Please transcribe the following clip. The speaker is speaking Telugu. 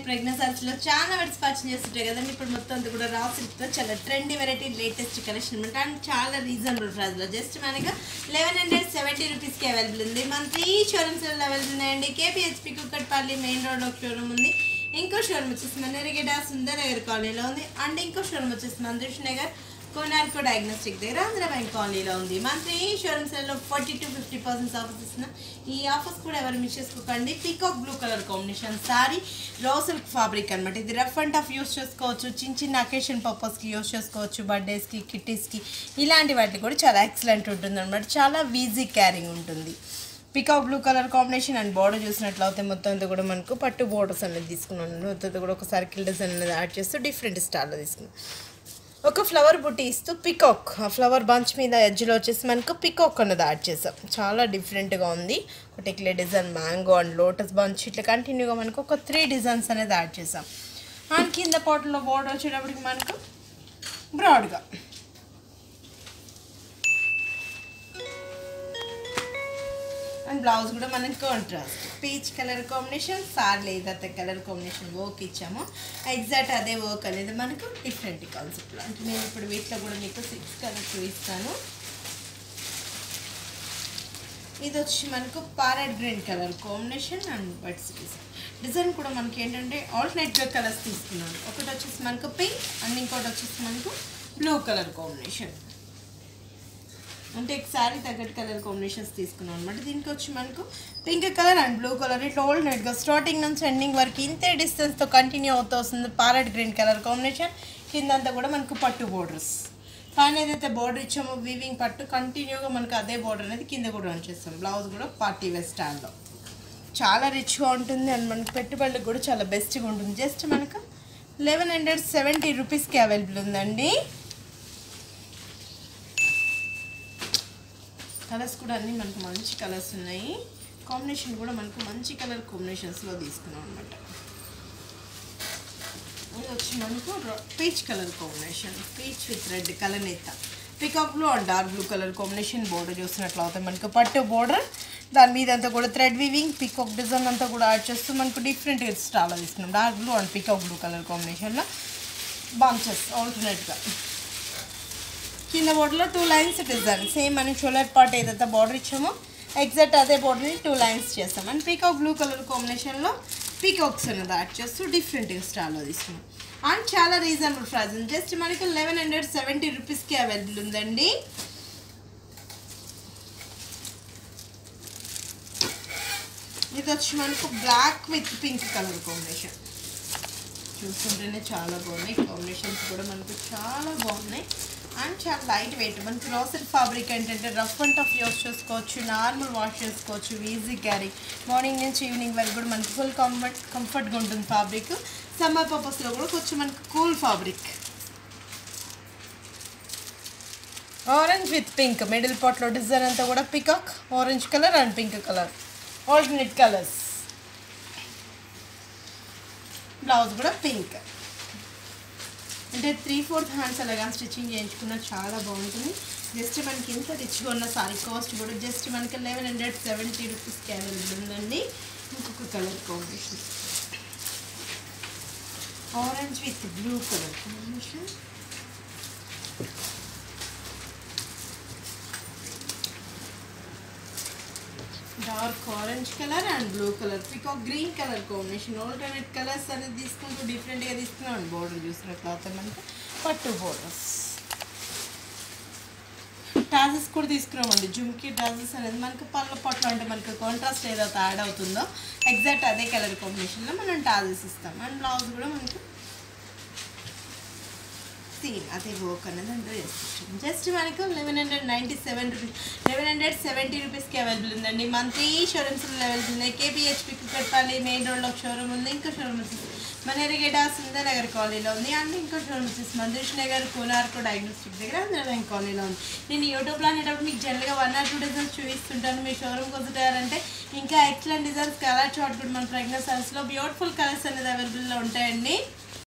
ప్రెగ్నెన్సీలో చాలా వెరైటీస్ పర్చేస్ చేస్తుంటాయి కదండి. ఇప్పుడు మొత్తం అంతా కూడా రా సిల్క్తో చాలా ట్రెండీ వెరైటీ లేటెస్ట్ కలెక్షన్ అనమాట. అండ్ చాలా రీజనబుల్ ప్రైస్లో జస్ట్ మనకి 1170 రూపీస్కి అవైలబుల్ ఉంది. మన 3 షోరూమ్స్లో అవైలబుల్ ఉన్నాయండి. కేపీహెచ్పి కుక్కట్పల్లి మెయిన్ రోడ్లో ఒక షోరూమ్ ఉంది. ఇంకో షోరూమ్ వచ్చేసి మన ఎరిగేట సుందర్ నగర్ కాలనీలో ఉంది. అండ్ ఇంకో షోరూమ్ వచ్చేసి మందృష్ నగర్ కోనార్కో డయాగ్నోస్టిక్ దగ్గర ఆంధ్ర బ్యాంక్ కాలనీలో ఉంది. మన 3 షోరూమ్స్లో 40 to 50% ఆఫర్స్ ఇస్తున్నాం. ఈ ఆఫర్స్ కూడా ఎవరు మిస్ చేసుకోకండి. Peacock blue colour combination sorry raw silk fabric అనమాట. ఇది రఫ్ అండ్ టఫ్ యూస్ చేసుకోవచ్చు, చిన్న చిన్న అకేషన్ పర్పస్కి యూస్ చేసుకోవచ్చు, బర్త్డేస్కి కిట్టీస్కి ఇలాంటి వాటికి కూడా చాలా ఎక్సలెంట్ ఉంటుంది అనమాట. చాలా ఈజీ క్యారింగ్ ఉంటుంది. Peacock blue colour combination and border చూసినట్లయితే మొత్తం అంతా కూడా మనకు పట్టు బోర్డర్స్ అనేది తీసుకున్నాను. మొత్తం కూడా ఒక సర్కిల్ డిజైన్ అనేది యాడ్ చేస్తూ డిఫరెంట్ స్టైల్లో తీసుకున్నాను. ఒక ఫ్లవర్ బుట్టి ఇస్తూ పికాక్ ఆ ఫ్లవర్ బంచ్ మీద ఎడ్జ్లో వచ్చేసి మనకు పికాక్ అన్నది యాడ్ చేసాం. చాలా డిఫరెంట్గా ఉంది. ఒక టెక్లే design, mango and lotus bunch ఇట్లా కంటిన్యూగా మనకు ఒక 3 డిజైన్స్ అనేది యాడ్ చేసాం. అండ్ కింద పాటలో బోర్డర్ వచ్చేటప్పటికి మనకు బ్రాడ్గా అండ్ బ్లౌజ్ కూడా మనకి కాంట్రాస్ట్ పీచ్ కలర్ కాంబినేషన్, సార్ లేదత్త కలర్ కాంబినేషన్ వర్క్ ఇచ్చాము. ఎగ్జాక్ట్ అదే వర్క్ అనేది మనకు డిఫరెంట్ కాన్సెప్ట్లో. అంటే నేను ఇప్పుడు వీటిలో కూడా మీకు 6 కలర్స్ చూపిస్తాను. ఇది వచ్చి మనకు parrot green colour combination and బట్స్ డిజైన్ కూడా మనకి ఏంటంటే ఆల్టర్నేట్గా కలర్స్ తీసుకున్నాను. ఒకటి వచ్చేసి మనకు పింక్ అండ్ ఇంకోటి వచ్చేసి మనకు బ్లూ కలర్ కాంబినేషన్. అంటే శారీ తగ్గట్టు కలర్ కాంబినేషన్స్ తీసుకున్నాం అనమాట. దీనికి వచ్చి మనకు pink colour and blue colour ఇట్లా ఆల్టర్నేట్గా స్టార్టింగ్ నుంచి ఎండింగ్ వరకు ఇంతే డిస్టెన్స్తో కంటిన్యూ అవుతూ వస్తుంది. ప్యారెట్ గ్రీన్ కలర్ కాంబినేషన్ కిందంతా కూడా మనకు పట్టు బోర్డర్స్. పైన ఏదైతే బోర్డర్ ఇచ్చామో వీవింగ్ పట్టు కంటిన్యూగా మనకు అదే బోర్డర్ అనేది కింద కూడా ఉంచేస్తాం. బ్లౌజ్ కూడా పార్టీ వేర్ స్టైల్లో చాలా రిచ్గా ఉంటుంది అండ్ మనకు పెట్టుబడులకు కూడా చాలా బెస్ట్గా ఉంటుంది. జస్ట్ మనకు 1170 రూపీస్కి అవైలబుల్ ఉందండి. కలర్స్ కూడా అన్నీ మనకు మంచి కలర్స్ ఉన్నాయి. కాంబినేషన్ కూడా మనకు మంచి కలర్ కాంబినేషన్స్లో తీసుకున్నాం అనమాట. ఇది వచ్చి మనకు peach colour combination, peach with red colour నేత, peacock blue and dark blue colour combination. Border చూసినట్లయితే మనకు పట్టు బోర్డర్, దాని మీద అంతా కూడా థ్రెడ్ వీవింగ్ పికాక్ డిజైన్ అంతా కూడా యాడ్ చేస్తూ మనకు డిఫరెంట్ స్టైల్లో తీసుకున్నాం. Dark blue and peacock blue colour కాంబినేషన్లో బంచెస్ ఆల్టర్నేట్గా. కింద బోర్డర్లో 2 లైన్స్ డిజైన్ సేమ్ అని షోల్డర్ పార్ట్ ఏదైతే బార్డర్ ఇచ్చామో ఎగ్జాక్ట్ అదే బార్డర్ని 2 లైన్స్ చేస్తాం. అండ్ పీకాక్ బ్లూ కలర్ కాంబినేషన్లో పీకాక్స్ అనేది యాడ్ చేస్తూ డిఫరెంట్ స్టైల్లో తీసుకున్నాం. అండ్ చాలా రీజనబుల్ ప్రైస్, జస్ట్ మనకి 1170 రూపీస్కి అవైలబుల్ ఉందండి. ఇది వచ్చి మనకు black with pink colour combination. చూస్తుంటేనే చాలా బాగున్నాయి. కాంబినేషన్స్ కూడా మనకు చాలా బాగున్నాయి అండ్ చాలా లైట్ వెయిట్. మనకి రా సిల్క్ ఫ్యాబ్రిక్ ఏంటంటే రఫ్ అండ్ టఫ్ యూస్ చేసుకోవచ్చు, నార్మల్ వాష్ చేసుకోవచ్చు, ఈజీ క్యారీ. మార్నింగ్ నుంచి ఈవినింగ్ వరకు కూడా మనకి ఫుల్ కంఫర్ట్గా ఉంటుంది ఫ్యాబ్రిక్. సమ్మర్ పర్పస్లో కూడా కొంచెం మనకు cool fabric. Orange with pink middle పార్ట్లో డిజైన్ అంతా కూడా peacock orange colour and pink colour alternate colours. Blouse కూడా పింక్. అంటే 3/4 హ్యాండ్స్ అలాగా స్టిచ్చింగ్ చేయించుకున్న చాలా బాగుంటుంది. జస్ట్ మనకి ఇంత రిచ్గా ఉన్న సారీ కాస్ట్ కూడా జస్ట్ మనకి 1170 రూపీస్కి అవైలబుల్ ఉందండి. ఇంకొక colour combination orange with blue colour combination. Dark orange colour and blue colour peacock green colour combination. Alternate colours అనేది తీసుకుంటూ డిఫరెంట్గా తీసుకున్నాం. బోర్డర్ చూసినట్లయితే మనకి పట్టు బోర్డర్స్, టాజెస్ కూడా తీసుకున్నామండి. జుమ్కీ టాజెస్ అనేది మనకు పళ్ళ పట్టు అంటే మనకు కాంట్రాస్ట్ ఏదైతే యాడ్ అవుతుందో ఎగ్జాక్ట్ అదే కలర్ కాంబినేషన్లో మనం టాజెస్ ఇస్తాం. అండ్ బ్లౌజ్ కూడా మనకు సేమ్ అదే వర్క్ అనేది అంటే జస్ట్ మనకు 1170 రూపీస్కి అవైలబుల్ ఉందండి. మన 3 షోరూమ్స్లో అవైలబుల్ ఉన్నాయి. కేపీహెచ్పి కుక్కట్పల్లి మెయిన్ రోడ్లో ఒక షోరూమ్ ఉంది. ఇంకో షోరూమ్ వచ్చేసి మన ఎరిగేట సుందర్ నగర్ కాలనీలో ఉంది. అండ్ ఇంకో షోరూమ్ వచ్చేసి మందృష్ నగర్ కోనార్కో డయాగ్నోస్టిక్ దగ్గర ఆంధ్ర బ్యాంక్ కాలనీలో ఉంది. నేను యూట్యూబ్లో అనేటప్పుడు మీకు జనరల్గా 1 or 2 డిజైన్స్ చూపిస్తుంటాను. మీ షోరూమ్కి వస్తుంటారంటే ఇంకా ఎక్సలెంట్ డిజైన్స్ కలర్ చార్ట్ కూడా మన ప్రెగ్నెన్సీలో బ్యూటిఫుల్ కలర్స్ అనేది అవైలబుల్లో ఉంటాయండి.